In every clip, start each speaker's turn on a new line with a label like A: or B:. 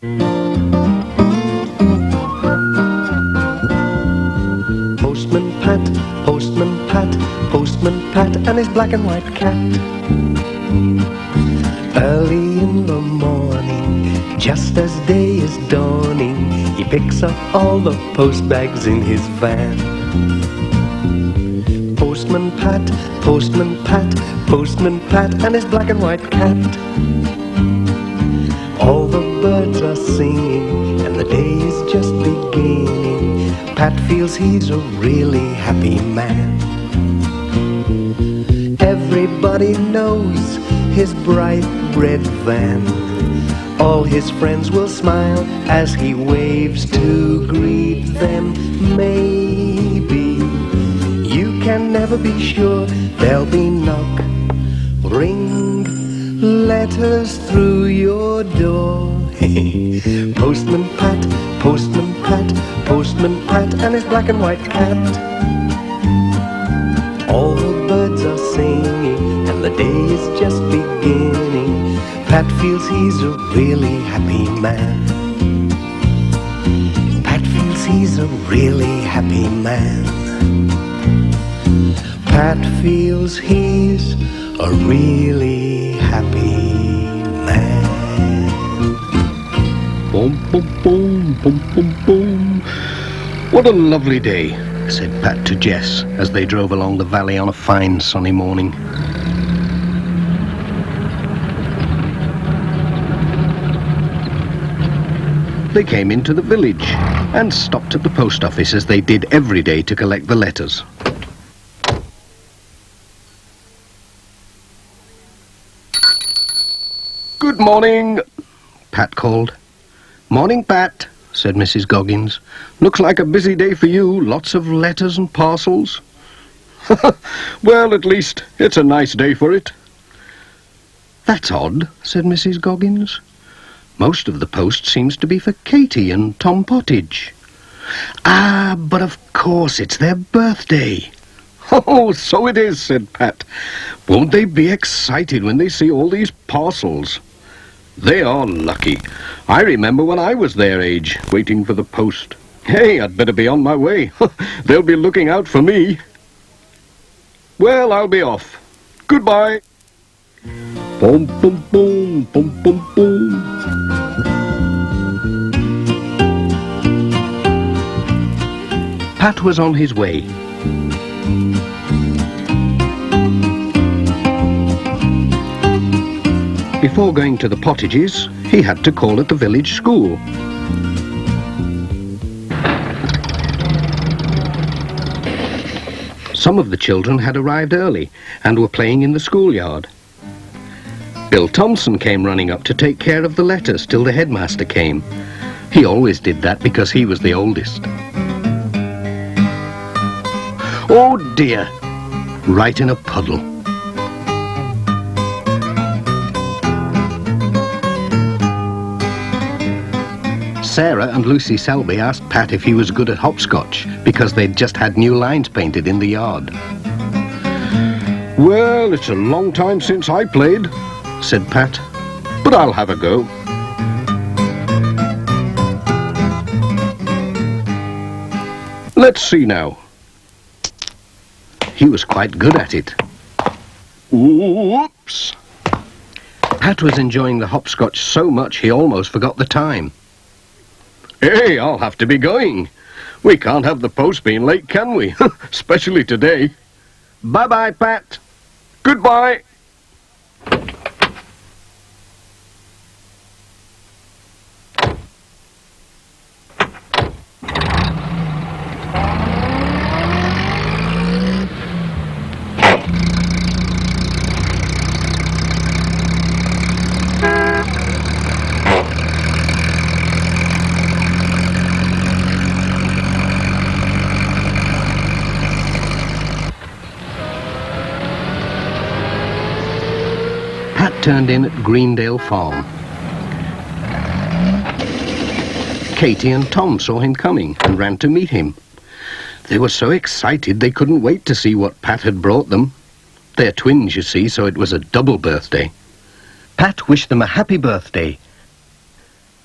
A: Postman Pat, Postman Pat, Postman Pat and his black and white cat. Early in the morning, just as day is dawning, he picks up all the post bags in his van. Postman Pat, Postman Pat, Postman Pat and his black and white cat. All the birds are singing and the day is just beginning. Pat feels he's a really happy man. Everybody knows his bright red van. All his friends will smile as he waves to greet them. Maybe you can never be sure. There'll be knock, ring, letters through your door. Postman Pat, Postman Pat, Postman Pat and his black and white cat. All the birds are singing and the day is just beginning. Pat feels he's a really happy man. Pat feels he's a really happy man. Pat feels he's a really happy man.
B: Boom, boom, boom, boom, boom, boom. What a lovely day, said Pat to Jess as they drove along the valley on a fine sunny morning. They came into the village and stopped at the post office as they did every day to collect the letters. Good morning, Pat called. Morning, Pat, said Mrs. Goggins. Looks like a busy day for you, lots of letters and parcels. Well, at least it's a nice day for it. That's odd, said Mrs. Goggins. Most of the post seems to be for Katie and Tom Pottage. Ah, but of course it's their birthday. Oh, so it is, said Pat. Won't they be excited when they see all these parcels? They are lucky. I remember when I was their age, waiting for the post. Hey, I'd better be on my way. They'll be looking out for me. Well, I'll be off. Goodbye. Boom, boom, boom, boom, boom, boom. Pat was on his way. Before going to the Pottages, he had to call at the village school. Some of the children had arrived early and were playing in the schoolyard. Bill Thompson came running up to take care of the letters till the headmaster came. He always did that because he was the oldest. Oh dear! Right in a puddle. Sarah and Lucy Selby asked Pat if he was good at hopscotch because they'd just had new lines painted in the yard. Well, it's a long time since I played, said Pat, but I'll have a go. Let's see now. He was quite good at it. Whoops! Pat was enjoying the hopscotch so much he almost forgot the time. Hey, I'll have to be going. We can't have the post being late, can we? Especially today. Bye-bye, Pat. Goodbye. Pat turned in at Greendale Farm. Katie and Tom saw him coming and ran to meet him. They were so excited they couldn't wait to see what Pat had brought them. They're twins, you see, so it was a double birthday. Pat wished them a happy birthday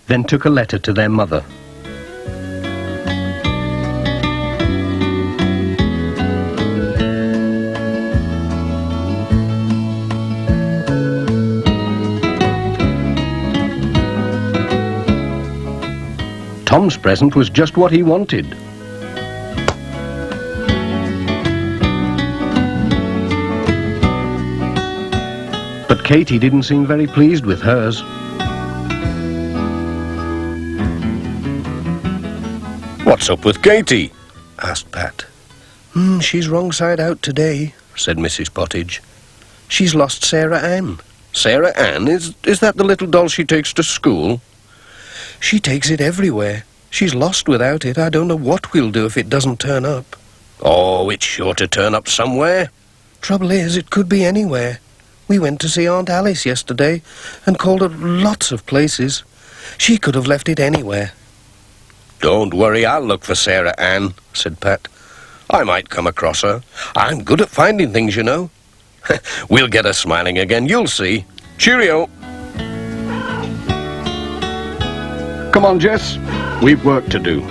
B: then took a letter to their mother. Tom's present was just what he wanted. But Katie didn't seem very pleased with hers.
C: "What's up with Katie?" asked Pat.
B: She's wrong side out today," said Mrs. Pottage. "She's lost Sarah Ann."
C: Sarah Ann? Is that the little doll she takes to school?
B: She takes it everywhere. She's lost without it. I don't know what we'll do if it doesn't turn up.
C: Oh, it's sure to turn up somewhere.
B: Trouble is, it could be anywhere. We went to see Aunt Alice yesterday and called at lots of places. She could have left it anywhere.
C: "Don't worry, I'll look for Sarah Ann," said Pat. "I might come across her. I'm good at finding things, you know." "We'll get her smiling again, you'll see. Cheerio."
B: Come on, Jess. We've work to do.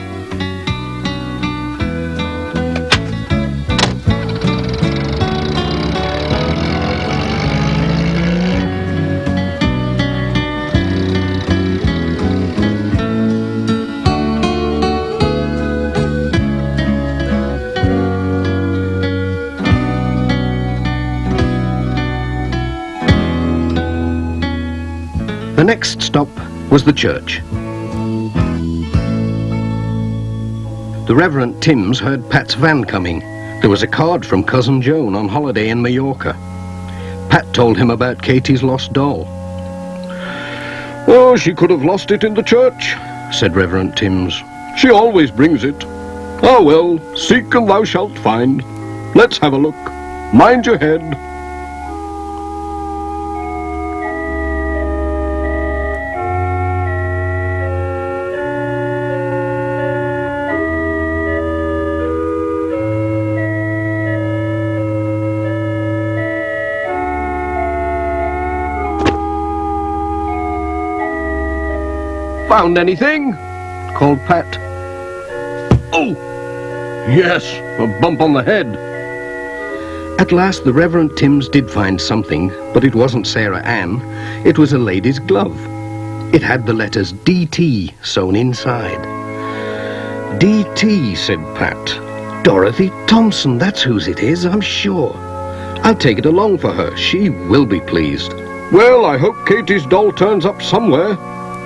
B: The next stop was the church. The Reverend Timms heard Pat's van coming. There was a card from Cousin Joan on holiday in Mallorca. Pat told him about Katie's lost doll.
D: "Oh, she could have lost it in the church,"
B: said Reverend Timms.
D: "She always brings it. Ah well, seek and thou shalt find. Let's have a look. Mind your head."
B: Found anything? Called Pat.
D: "Oh, yes, a bump on the head."
B: At last the Reverend Timms did find something, but it wasn't Sarah Ann. It was a lady's glove. It had the letters D.T. sewn inside. "D.T.," said Pat. "Dorothy Thompson, that's whose it is, I'm sure. I'll take it along for her. She will be pleased,"
D: "Well, I hope Katie's doll turns up somewhere,"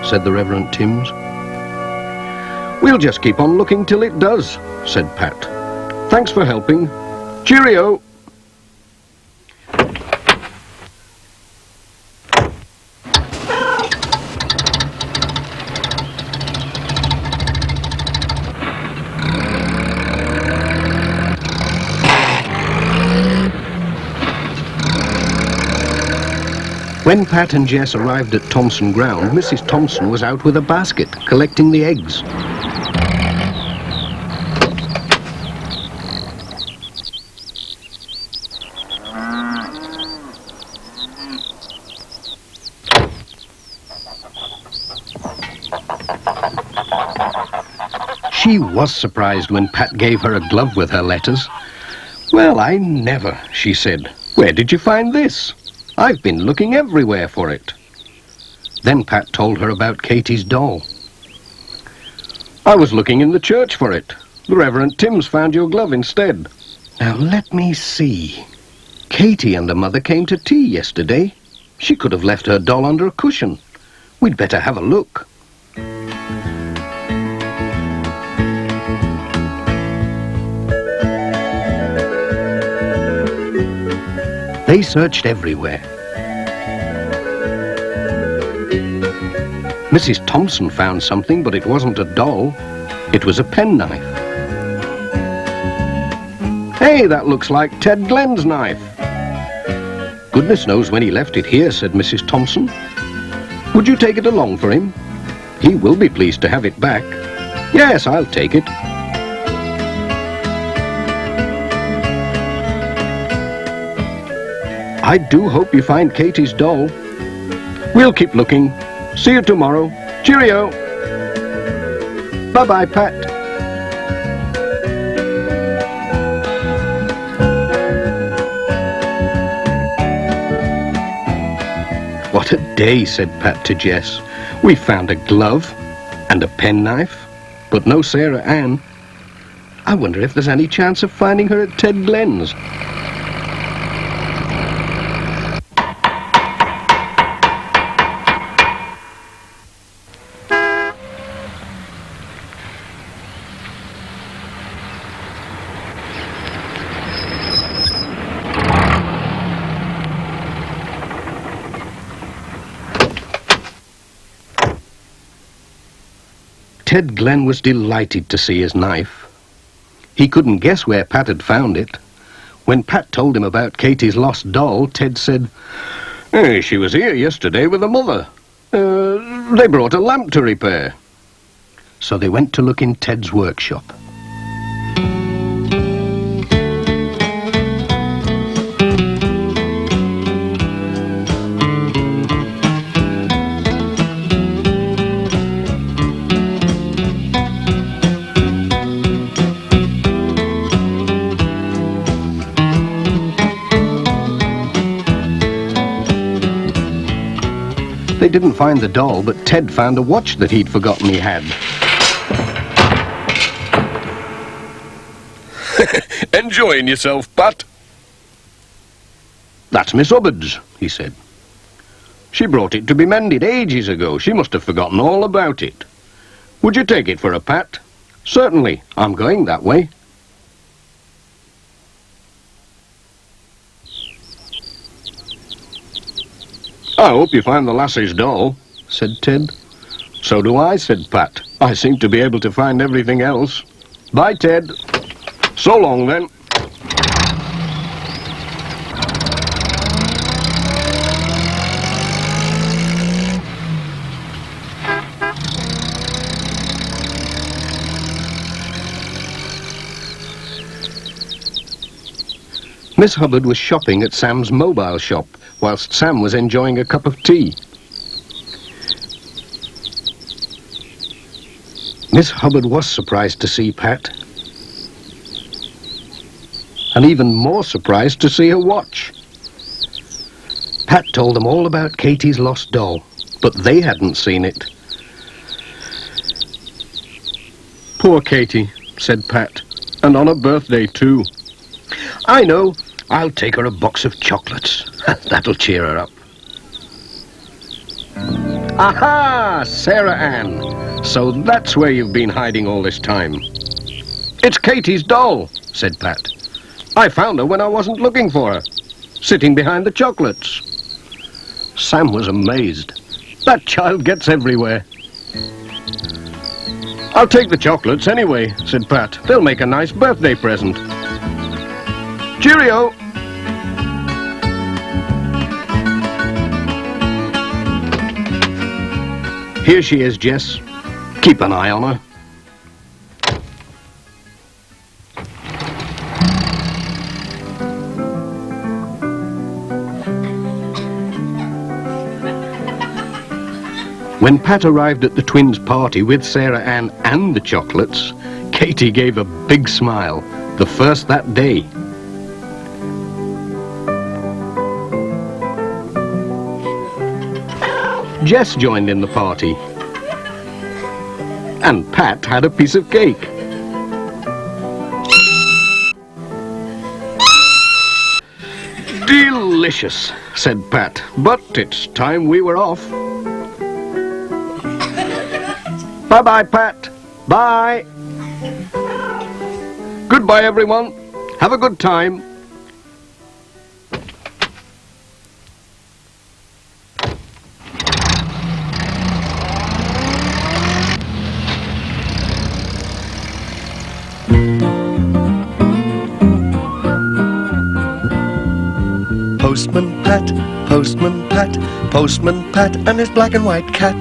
B: said the Reverend Timms. "We'll just keep on looking till it does," said Pat. "Thanks for helping. Cheerio." When Pat and Jess arrived at Thompson Ground, Mrs. Thompson was out with a basket, collecting the eggs. She was surprised when Pat gave her a glove with her letters. "Well, I never," she said. "Where did you find this? I've been looking everywhere for it." Then Pat told her about Katie's doll. "I was looking in the church for it. The Reverend Timms found your glove instead." "Now let me see. Katie and her mother came to tea yesterday. She could have left her doll under a cushion. We'd better have a look." They searched everywhere. Mrs. Thompson found something, but it wasn't a doll. It was a penknife. "Hey, that looks like Ted Glenn's knife." "Goodness knows when he left it here," said Mrs. Thompson. "Would you take it along for him? He will be pleased to have it back." "Yes, I'll take it." "I do hope you find Katie's doll." "We'll keep looking. See you tomorrow. Cheerio. Bye-bye, Pat. What a day, said Pat to Jess. We found a glove and a penknife, but no Sarah Ann. I wonder if there's any chance of finding her at Ted Glen's. Ted Glen was delighted to see his knife. He couldn't guess where Pat had found it. When Pat told him about Katie's lost doll, Ted said, "Hey, she was here yesterday with her mother. They brought a lamp to repair." So they went to look in Ted's workshop. They didn't find the doll, but Ted found a watch that he'd forgotten he had.
C: Enjoying yourself, Pat?
B: "That's Miss Hubbard's," he said. "She brought it to be mended ages ago. She must have forgotten all about it. Would you take it for a Pat?" "Certainly. I'm going that way." "I hope you find the lassie's doll," said Ted. "So do I," said Pat. "I seem to be able to find everything else. Bye, Ted." "So long, then." Miss Hubbard was shopping at Sam's mobile shop, whilst Sam was enjoying a cup of tea. Miss Hubbard was surprised to see Pat, and even more surprised to see her watch. Pat told them all about Katie's lost doll, but they hadn't seen it. "Poor Katie," said Pat, "and on her birthday too." "I know. I'll take her a box of chocolates. That'll cheer her up." "Aha! Sarah Ann. So that's where you've been hiding all this time." "It's Katie's doll," said Pat. "I found her when I wasn't looking for her, sitting behind the chocolates." Sam was amazed. "That child gets everywhere." "I'll take the chocolates anyway," said Pat. "They'll make a nice birthday present." "Cheerio!" "Here she is, Jess. Keep an eye on her." When Pat arrived at the twins' party with Sarah Ann and the chocolates, Katie gave a big smile, the first that day. Jess joined in the party, and Pat had a piece of cake. "Delicious," said Pat, "but it's time we were off." "Bye-bye, Pat. Bye." "Goodbye, everyone. Have a good time."
A: Postman Pat, Postman Pat, Postman Pat and his black and white cat.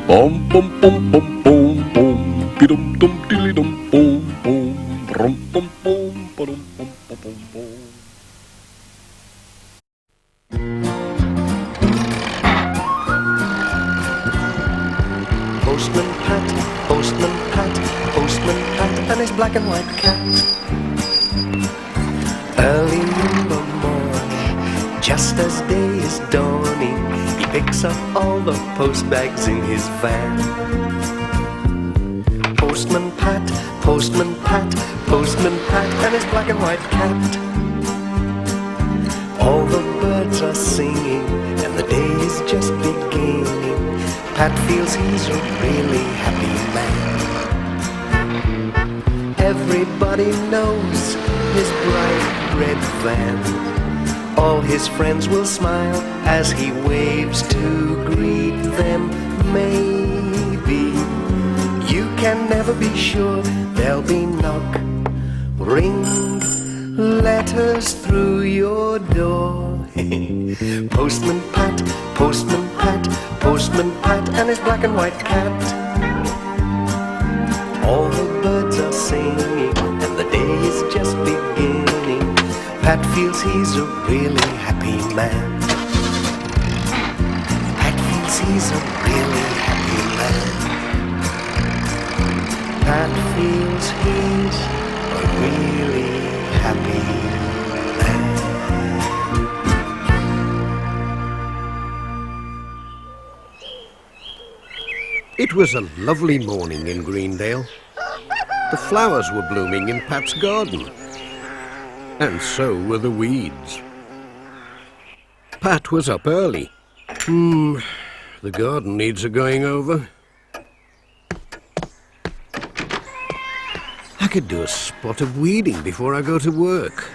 C: Bum bum bum bum bum bum, bidum dum dilly dum bum bum, brum bum bum bum bum bum bum.
A: Postman Pat, Postman Pat, Postman Pat, and his black and white cat. Early in the morning, just as day is dawning, he picks up all the post bags in his van. Postman Pat, Postman Pat, Postman Pat, and his black and white cat. All the birds are singing, and the day is just beginning. Pat feels he's a really happy man. Everybody knows his bright red van. All his friends will smile as he waves to greet them. Maybe you can never be sure. There'll be knock, ring, letters through your door. Postman Pat, Postman Pat, Postman Pat, and his black and white cat. All the birds are singing, and the day is just beginning. Pat feels he's a really happy man. Pat feels he's a really happy man. Pat feels he's a really happy man.
B: It was a lovely morning in Greendale. The flowers were blooming in Pat's garden. And so were the weeds. Pat was up early. The garden needs a going over. I could do a spot of weeding before I go to work.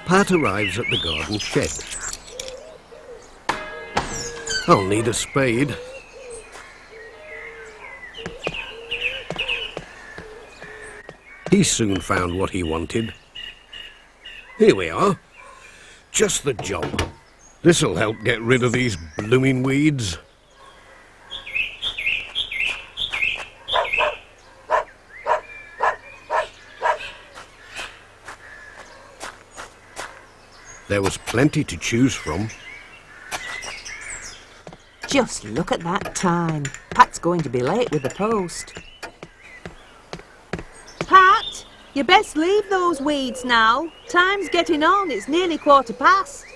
B: Pat arrives at the garden shed. I'll need a spade. He soon found what he wanted. Here we are. Just the job. This'll help get rid of these blooming weeds. There was plenty to choose from.
E: Just look at that time. Pat's going to be late with the post. Pat, you best leave those weeds now. Time's getting on. It's nearly 1:15.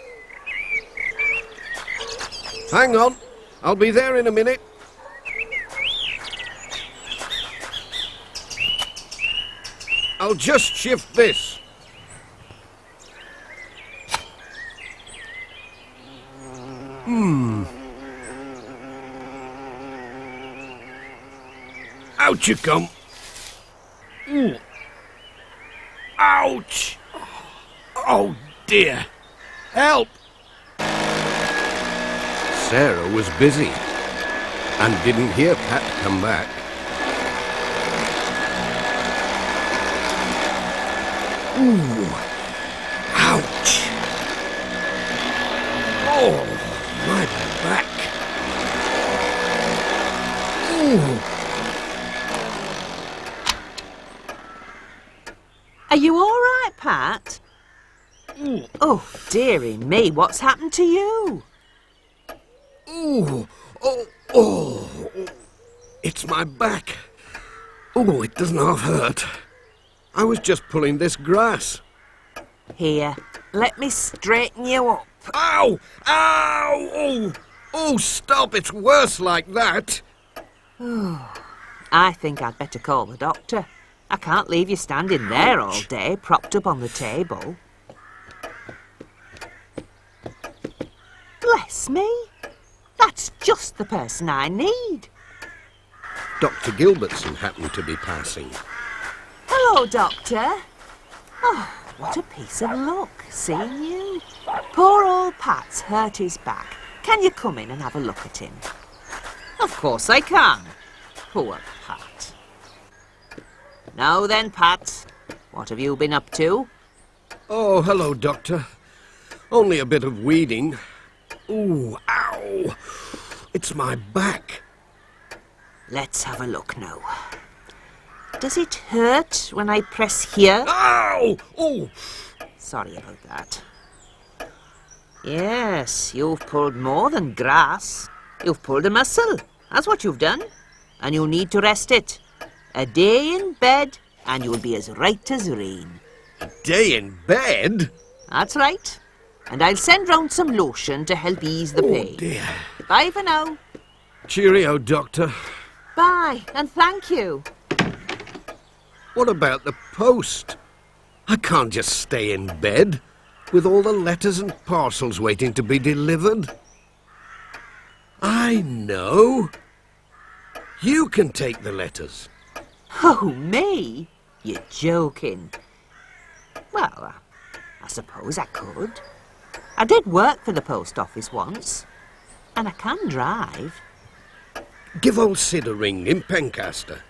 B: Hang on. I'll be there in a minute. I'll just shift this. Out you come. Ooh. Ouch! Oh dear. Help! Sarah was busy and didn't hear Pat come back. Ooh. Ouch! Oh, my back. Ooh.
E: Are you all right, Pat? Oh, dearie me, what's happened to you?
B: Ooh. Oh. It's my back. Oh, it doesn't half hurt. I was just pulling this grass.
E: Here, let me straighten you up.
B: Ow! Ow! Oh, stop. It's worse like that.
E: I think I'd better call the doctor. I can't leave you standing there all day, propped up on the table. Bless me. That's just the person I need.
B: Dr. Gilbertson happened to be passing.
E: Hello, Doctor. Oh, what a piece of luck, seeing you. Poor old Pat's hurt his back. Can you come in and have a look at him? Of course I can. Poor Pat. Now then, Pat, what have you been up to?
B: Oh, hello, Doctor. Only a bit of weeding. Ooh, ow! It's my back.
E: Let's have a look now. Does it hurt when I press here?
B: Ow! Oh!
E: Sorry about that. Yes, you've pulled more than grass. You've pulled a muscle. That's what you've done. And you'll need to rest it. A day in bed and you'll be as right as rain.
C: Day in bed?
E: That's right. And I'll send round some lotion to help ease the pain.
C: Oh, dear.
E: Bye for now.
C: Cheerio, Doctor.
E: Bye, and thank you.
C: What about the post? I can't just stay in bed with all the letters and parcels waiting to be delivered. I know. You can take the letters.
E: Oh, me? You're joking. Well, I suppose I could. I did work for the post office once. And I can drive.
C: Give old Sid a ring in Pencaster.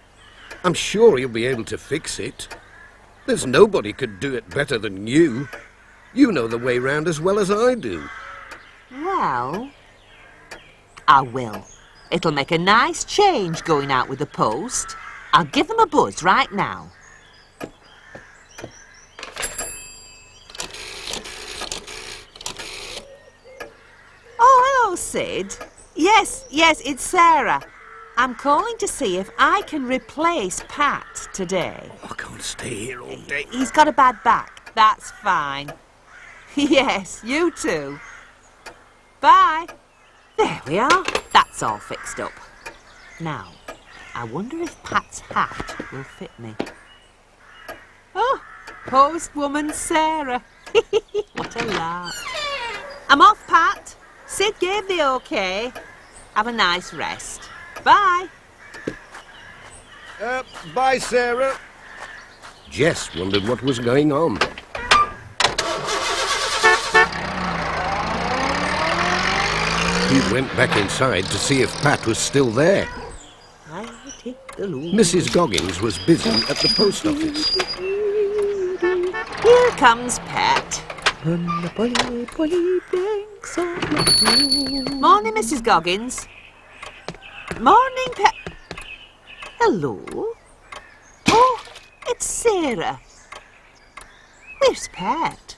C: I'm sure he'll be able to fix it. There's nobody could do it better than you. You know the way round as well as I do.
E: Well, I will. It'll make a nice change going out with the post. I'll give them a buzz right now. Oh, hello, Sid. Yes, it's Sarah. I'm calling to see if I can replace Pat today.
C: I can't stay here all day.
E: He's got a bad back. That's fine. Yes, you too. Bye. There we are. That's all fixed up. Now, I wonder if Pat's hat will fit me. Oh, postwoman Sarah. What a laugh. I'm off, Pat. Sid gave the OK. Have a nice rest. Bye.
C: Bye, Sarah. Jess wondered what was going on. He went back inside to see if Pat was still there. Mrs. Goggins was busy at the post office.
E: Here comes Pat. Morning, Mrs. Goggins. Morning, Pat. Hello. Oh, it's Sarah. Where's Pat?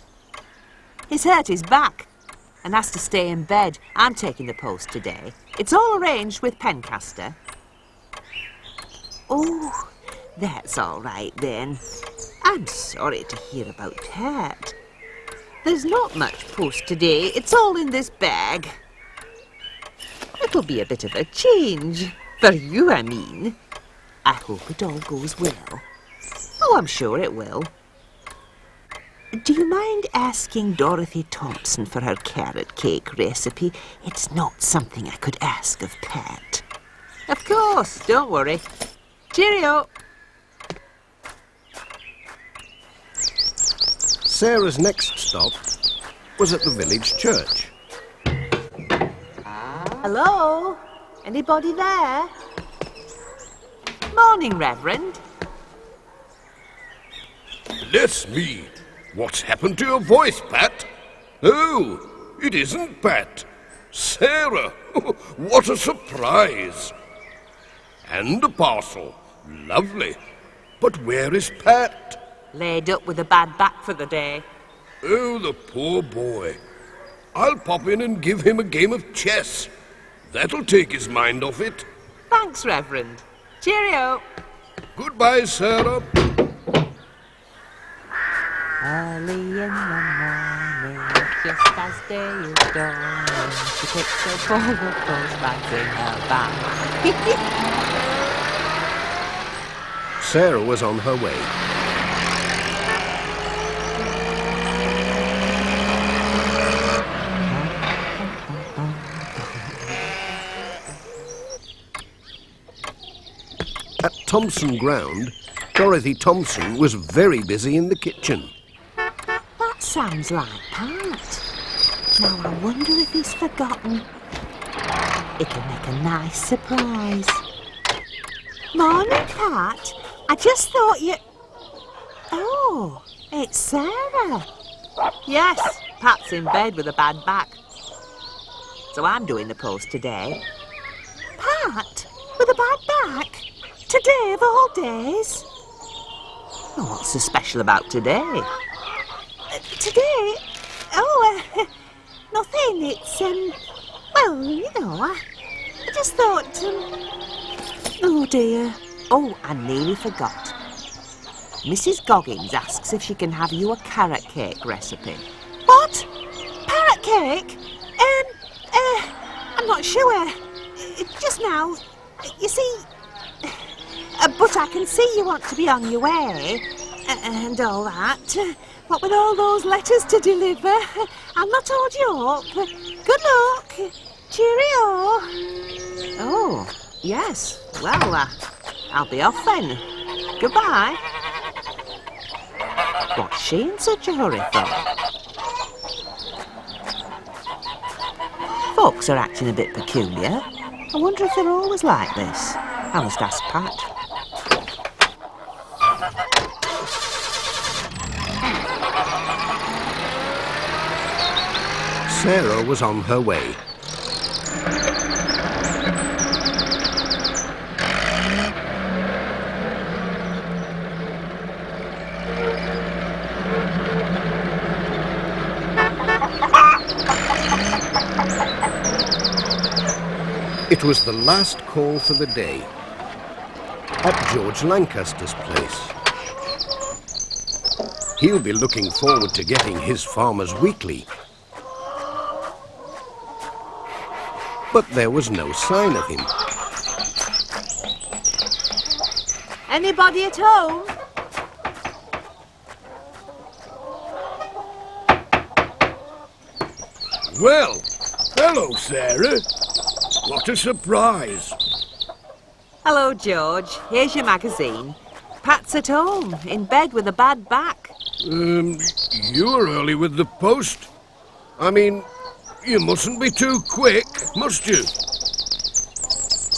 E: He's hurt his back and has to stay in bed. I'm taking the post today. It's all arranged with Pencaster. Oh, that's all right then. I'm sorry to hear about Pat. There's not much post today. It's all in this bag. It'll be a bit of a change. For you, I mean. I hope it all goes well. Oh, I'm sure it will. Do you mind asking Dorothy Thompson for her carrot cake recipe? It's not something I could ask of Pat. Of course, don't worry. Cheerio.
C: Sarah's next stop was at the village church.
E: Hello? Anybody there? Morning, Reverend.
C: Bless me. What's happened to your voice, Pat? Oh, it isn't Pat. Sarah. What a surprise. And a parcel. Lovely. But where is Pat?
E: Laid up with a bad back for the day.
C: Oh, the poor boy. I'll pop in and give him a game of chess. That'll take his mind off it.
E: Thanks, Reverend. Cheerio.
C: Goodbye, Sarah.
E: Early in the morning, just as day is dawning, she picks up all the postbags in her bag.
C: Sarah was on her way. At Thompson Ground, Dorothy Thompson was very busy in the kitchen.
E: That sounds like Pat. Now I wonder if he's forgotten. It'll make a nice surprise. Morning, Pat. I just thought you... Oh, it's Sarah. Yes, Pat's in bed with a bad back. So I'm doing the post today. Pat? With a bad back? Today of all days? Oh, what's so special about today? Today? Oh, Nothing, it's, well, you know, I just thought, oh dear. Oh, I nearly forgot. Mrs. Goggins asks if she can have you a carrot cake recipe. What? Parrot cake? I'm not sure. Just now, you see... but I can see you want to be on your way, and all that. What with all those letters to deliver, I'll not hold you up. Good luck. Cheerio. Oh, yes. Well, I'll be off then. Goodbye. What's she in such a hurry for? Folks are acting a bit peculiar. I wonder if they're always like this. I must ask Pat.
C: Sarah was on her way. It was the last call for the day at George Lancaster's place. He'll be looking forward to getting his Farmer's Weekly. But there was no sign of him.
E: Anybody at home?
F: Well, hello, Sarah. What a surprise.
E: Hello, George. Here's your magazine. Pat's at home, in bed with a bad back.
F: You were early with the post. I mean, you mustn't be too quick, must you?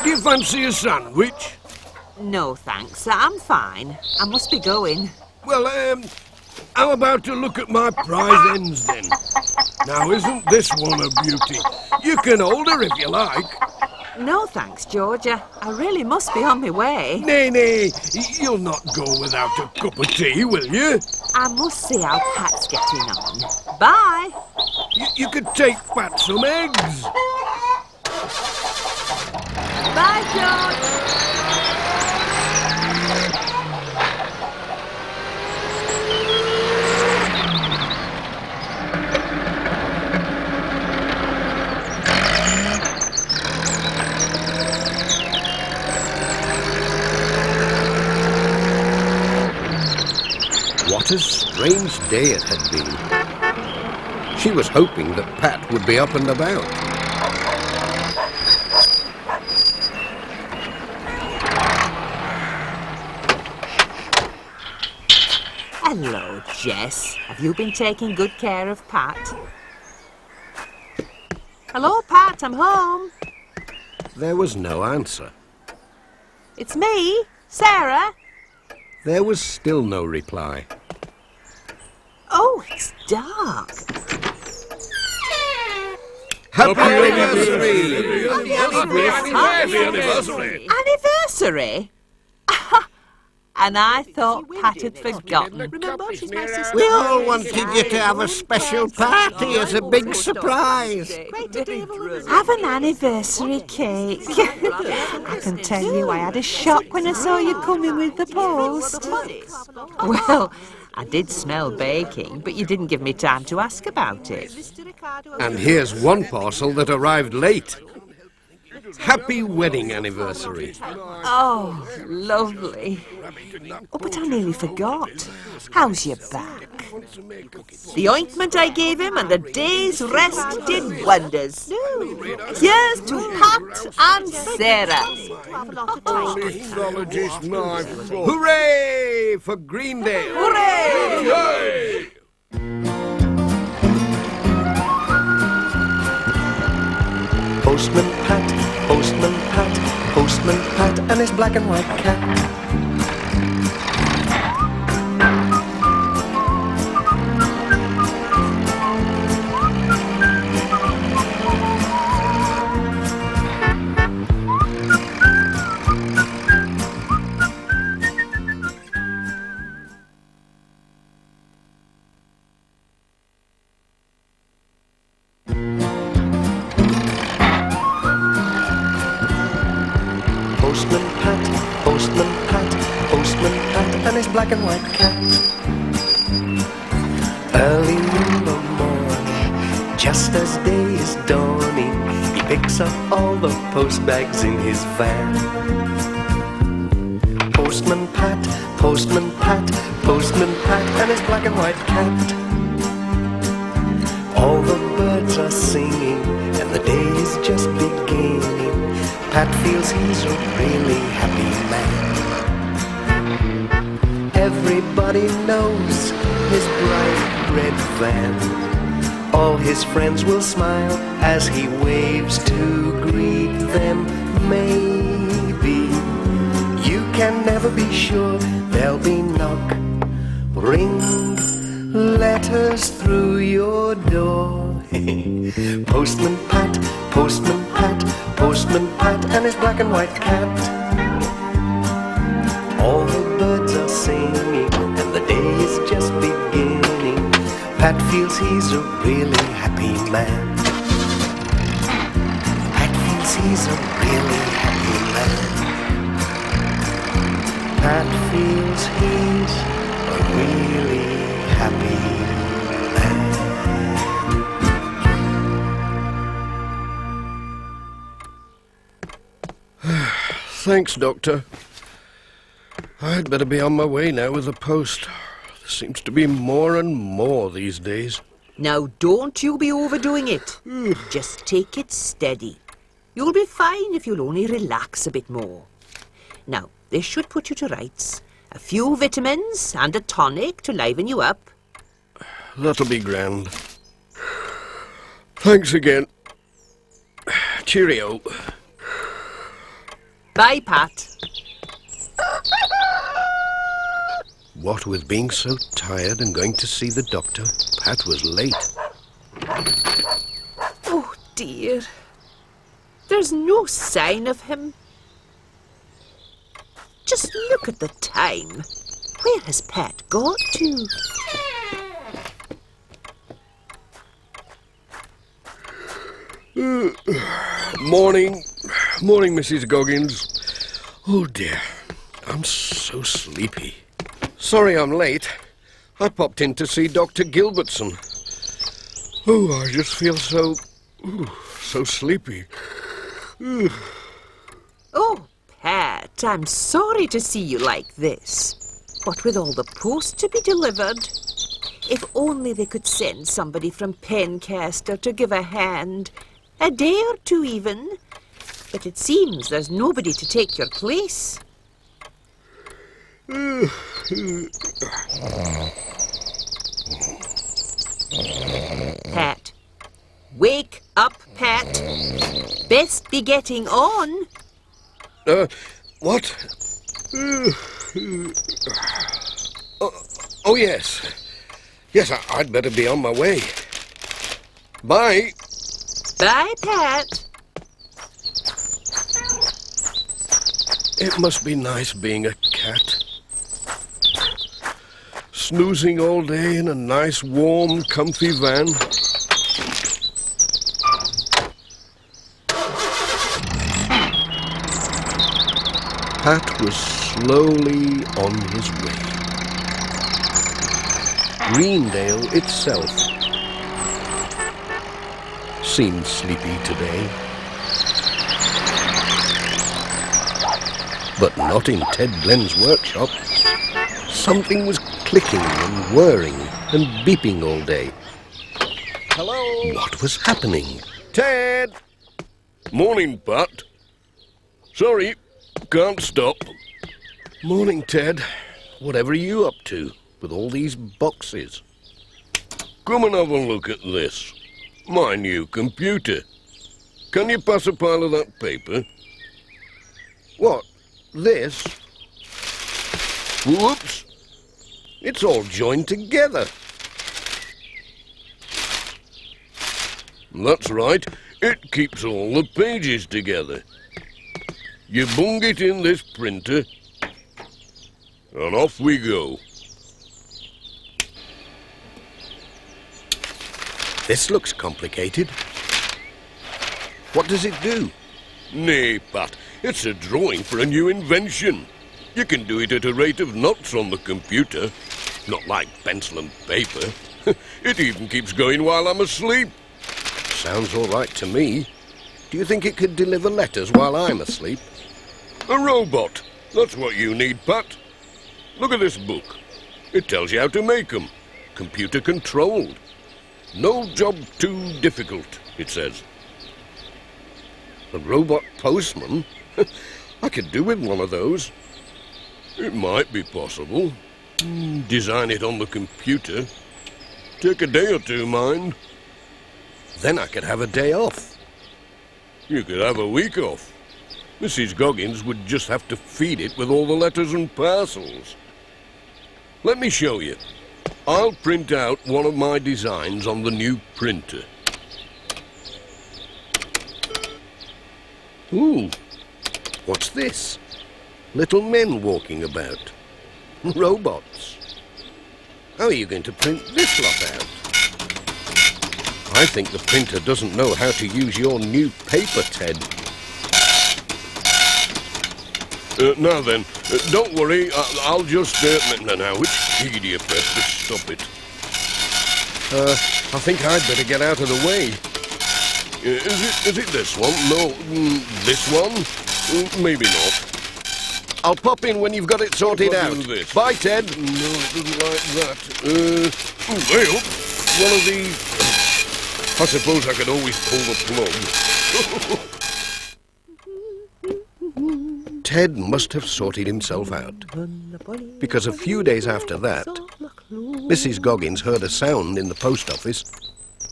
F: Do you fancy a sandwich?
E: No, thanks. I'm fine. I must be going.
F: Well, how about to look at my prize ends then? Now, isn't this one a beauty? You can hold her if you like.
E: No, thanks, George. I really must be on my way.
F: Nay, you'll not go without a cup of tea, will you?
E: I must see how Pat's getting on. Bye.
F: You could take Pat some eggs.
E: Bye, George.
C: What a strange day it had been. She was hoping that Pat would be up and about.
E: Hello, Jess. Have you been taking good care of Pat? Hello, Pat. I'm home.
C: There was no answer.
E: It's me, Sarah.
C: There was still no reply.
E: Oh, it's dark.
C: Happy anniversary!
F: Happy anniversary!
E: Anniversary? And I thought Pat had forgotten. Remember, she's my sister.
G: We all wanted you to have a special party as a big surprise.
E: Have an anniversary cake. I can tell you I had a shock when I saw you coming with the post. Well, I did smell baking, but you didn't give me time to ask about it.
C: And here's one parcel that arrived late. Happy wedding anniversary.
E: Oh, lovely. Oh, but I nearly forgot. How's your back? The ointment I gave him and the day's rest did wonders. Here's to Pat and Sarah.
F: Acknowledges my fault.
C: Hooray for Greendale!
E: Hooray!
A: Postman Pat, Postman Pat, Postman Pat, and his black and white cat. Postman Pat, Postman Pat, Postman Pat, and his black and white cat. Early in the morning, just as day is dawning, he picks up all the post bags in his van. Postman Pat, Postman Pat, Postman Pat, and his black and white cat. All the birds are singing, and the day is just beginning. Pat feels he's a really happy man. Everybody knows his bright red van. All his friends will smile as he waves to greet them. Maybe you can never be sure. There'll be knock, ring, letters through your door. Postman Pat, Postman Pat, Postman Pat, and his black and white cat. All the birds are singing, and the day is just beginning. Pat feels he's a really happy man. Pat feels he's a really happy man. Pat feels he's a really happy man.
F: Thanks, Doctor. I'd better be on my way now with the post. There seems to be more and more these days.
E: Now, don't you be overdoing it. Just take it steady. You'll be fine if you'll only relax a bit more. Now, this should put you to rights. A few vitamins and a tonic to liven you up.
F: That'll be grand. Thanks again. Cheerio.
E: Bye, Pat.
C: What with being so tired and going to see the doctor, Pat was late.
E: Oh, dear. There's no sign of him. Just look at the time. Where has Pat got to?
F: Morning, Mrs. Goggins. Oh dear, I'm so sleepy. Sorry I'm late. I popped in to see Dr. Gilbertson. Oh, I just feel so sleepy.
E: Oh, Pat, I'm sorry to see you like this. What with all the post to be delivered. If only they could send somebody from Pencaster to give a hand. A day or two even. But it seems there's nobody to take your place. Pat. Wake up, Pat. Best be getting on.
F: What? Oh, yes. Yes, I'd better be on my way. Bye.
E: Bye, Pat.
F: It must be nice being a cat. Snoozing all day in a nice, warm, comfy van. Pat was slowly on his way. Greendale itself seemed sleepy today. But not in Ted Glenn's workshop. Something was clicking and whirring and beeping all day.
C: Hello?
F: What was happening? Ted! Morning, Pat. Sorry, can't stop. Morning, Ted. Whatever are you up to with all these boxes? Come and have a look at this. My new computer. Can you pass a pile of that paper? What? This? Whoops! It's all joined together. That's right. It keeps all the pages together. You bung it in this printer, and off we go.
C: This looks complicated. What does it do?
F: Nay, Pat, It's a drawing for a new invention. You can do it at a rate of knots on the computer. Not like pencil and paper. It even keeps going while I'm asleep.
C: Sounds all right to me. Do you think it could deliver letters while I'm asleep?
F: A robot. That's what you need, Pat. Look at this book. It tells you how to make them. Computer controlled. No job too difficult, it says.
C: A robot postman? I could do with one of those.
F: It might be possible. Design it on the computer. Take a day or two, mind.
C: Then I could have a day off.
F: You could have a week off. Mrs. Goggins would just have to feed it with all the letters and parcels. Let me show you. I'll print out one of my designs on the new printer.
C: Ooh, what's this? Little men walking about. Robots. How are you going to print this lot out? I think the printer doesn't know how to use your new paper, Ted.
F: Now then, don't worry, I'll just... now, which key do you press to stop it?
C: I think I'd better get out of the way.
F: Is it this one? No, this one? Maybe not.
C: I'll pop in when you've got it sorted
F: I'll
C: out.
F: do this.
C: Bye, Ted.
F: No, it doesn't like that. Well, one of these... I suppose I could always pull the plug.
C: Ted must have sorted himself out, because a few days after that, Mrs. Goggins heard a sound in the post office,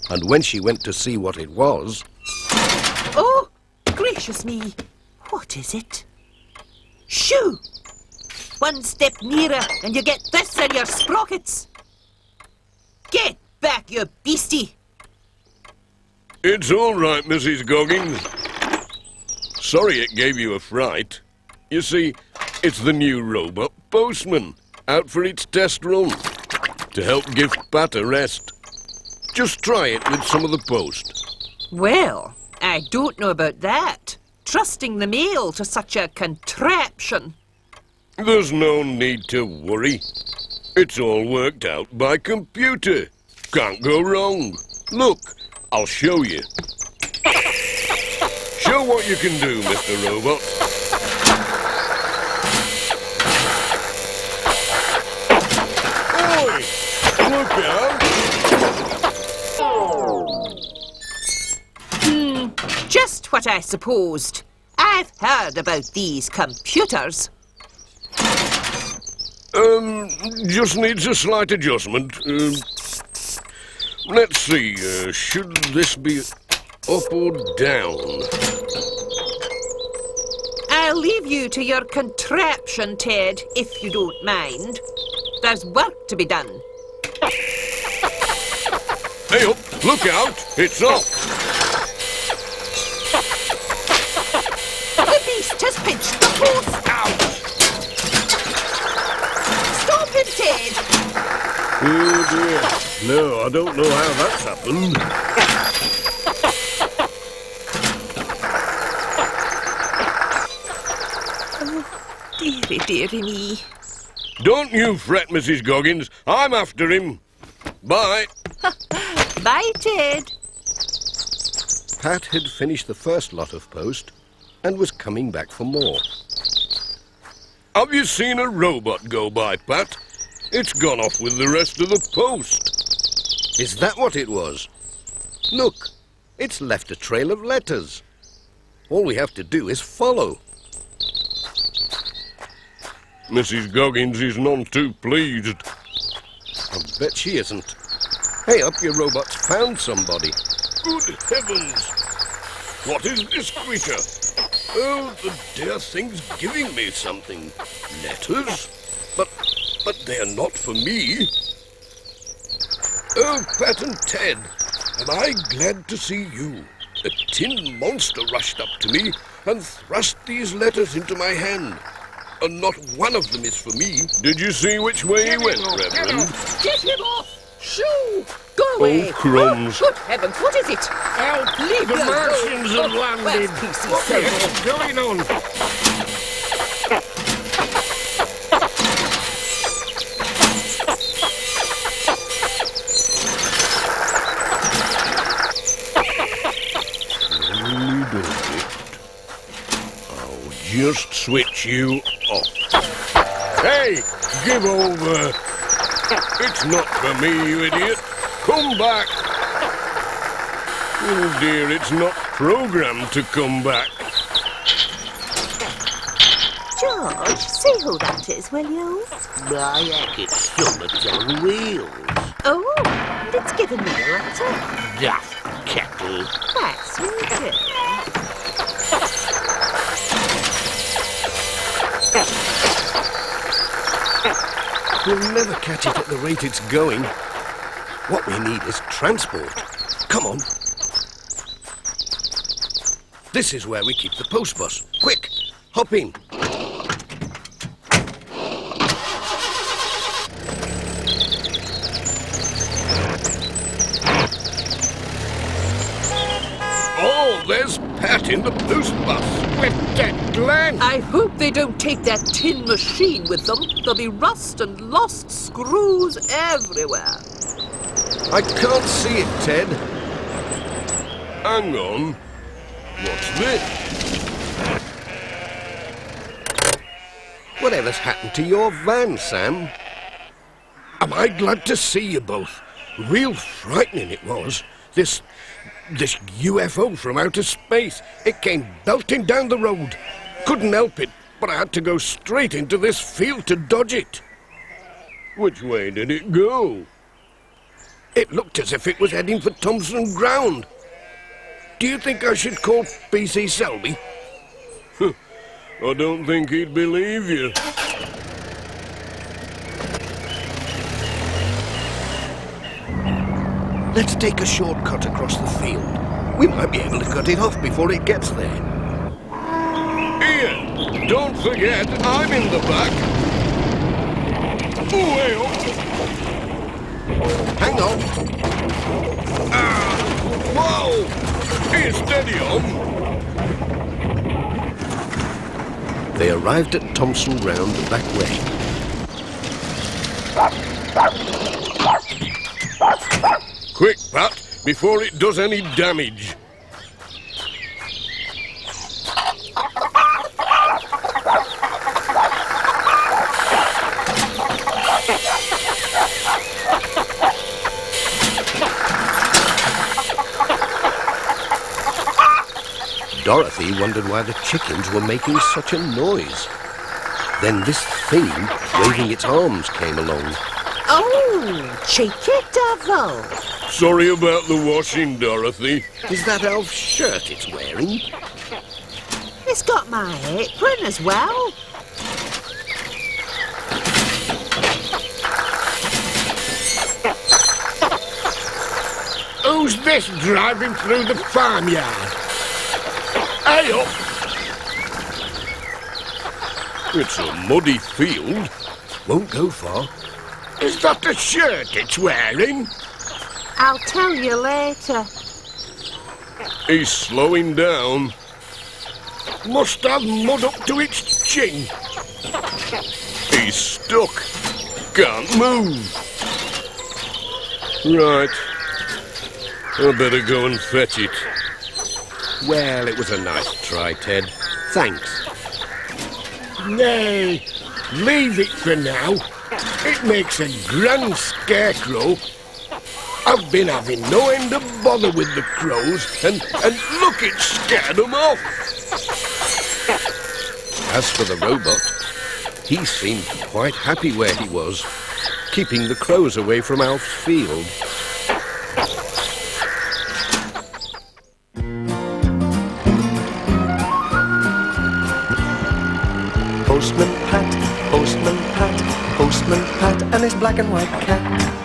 C: and when she went to see what it was...
E: Oh, gracious me. What is it? Shoo! One step nearer and you get this in your sprockets. Get back, you beastie.
F: It's all right, Mrs. Goggins. Sorry it gave you a fright. You see, it's the new robot postman, out for its test run, to help give Pat a rest. Just try it with some of the post.
E: Well, I don't know about that. Trusting the mail to such a contraption.
F: There's no need to worry. It's all worked out by computer. Can't go wrong. Look, I'll show you. Show what you can do, Mr. Robot. Oi! Look out!
E: Just what I supposed. I've heard about these computers.
F: Just needs a slight adjustment. Let's see, should this be up or down?
E: I'll leave you to your contraption, Ted, if you don't mind. There's work to be done.
F: Hey up, look out, it's up!
E: The beast has pinched the post.
F: Ouch!
E: Stop him, Ted.
F: Oh dear, no, I don't know how that's happened.
E: Dearie, dearie me.
F: Don't you fret, Mrs. Goggins, I'm after him. Bye.
E: Bye, Ted.
C: Pat had finished the first lot of post and was coming back for more.
F: Have you seen a robot go by, Pat? It's gone off with the rest of the post.
C: Is that what it was? Look, it's left a trail of letters. All we have to do is follow.
F: Mrs. Goggins is none too pleased.
C: I bet she isn't. Hey up, your robot's found somebody.
F: Good heavens! What is this creature? Oh, the dear thing's giving me something. Letters? But they're not for me. Oh, Pat and Ted, am I glad to see you. A tin monster rushed up to me and thrust these letters into my hand. And not one of them is for me. Did you see which way he went, Reverend?
E: Get him off!
H: Shoo! Go away!
F: Oh, crumbs.
H: Good heavens, what is it?
G: Help!
H: Leave
G: The
H: me alone.
G: Martians have landed.
H: Where's PC Selby?
G: What's going on?
F: I'll just switch you off. Hey, give over. It's not for me, you idiot. Come back. Oh dear, it's not programmed to come back.
E: George, see who that is, will you?
G: I heck, it's Summits on wheels.
E: Oh, and it's given me a letter.
G: Daft kettle.
E: That's really
C: We'll never catch it at the rate it's going. What we need is transport. Come on. This is where we keep the post bus. Quick, hop in.
F: Oh, there's Pat in the post bus.
G: With that Glen.
H: I hope they don't take that tin machine with them. There'll be rust and lost screws everywhere.
C: I can't see it, Ted.
F: Hang on. What's this?
C: Whatever's happened to your van, Sam?
F: Am I glad to see you both. Real frightening it was. This UFO from outer space. It came belting down the road. Couldn't help it, but I had to go straight into this field to dodge it. Which way did it go? It looked as if it was heading for Thompson Ground. Do you think I should call PC Selby? I don't think he'd believe you.
C: Let's take a shortcut across the field. We might be able to cut it off before it gets there.
F: Ian, don't forget, I'm in the back. Way up.
C: Hang on.
F: Whoa! Ian, steady on.
C: They arrived at Thompson Ground the back way.
F: Quick, Pat, before it does any damage.
C: Dorothy wondered why the chickens were making such a noise. Then this thing, waving its arms, came along.
E: Oh, cheeky devil.
F: Sorry about the washing, Dorothy.
C: Is that elf's shirt it's wearing?
E: It's got my apron as well.
G: Who's this driving through the farmyard? Hey up!
F: It's a muddy field.
C: Won't go far.
G: Is that the shirt it's wearing?
E: I'll tell you later.
F: He's slowing down.
G: Must have mud up to its chin.
F: He's stuck. Can't move. Right. I better go and fetch it.
C: Well, it was a nice try, Ted. Thanks.
G: Nay, leave it for now. It makes a grand scarecrow. I've been having no end of bother with the crows, and look, it scared them off.
C: As for the robot, he seemed quite happy where he was, keeping the crows away from Alf's field.
A: Postman Pat, Postman Pat, Postman Pat, and his black and white cat.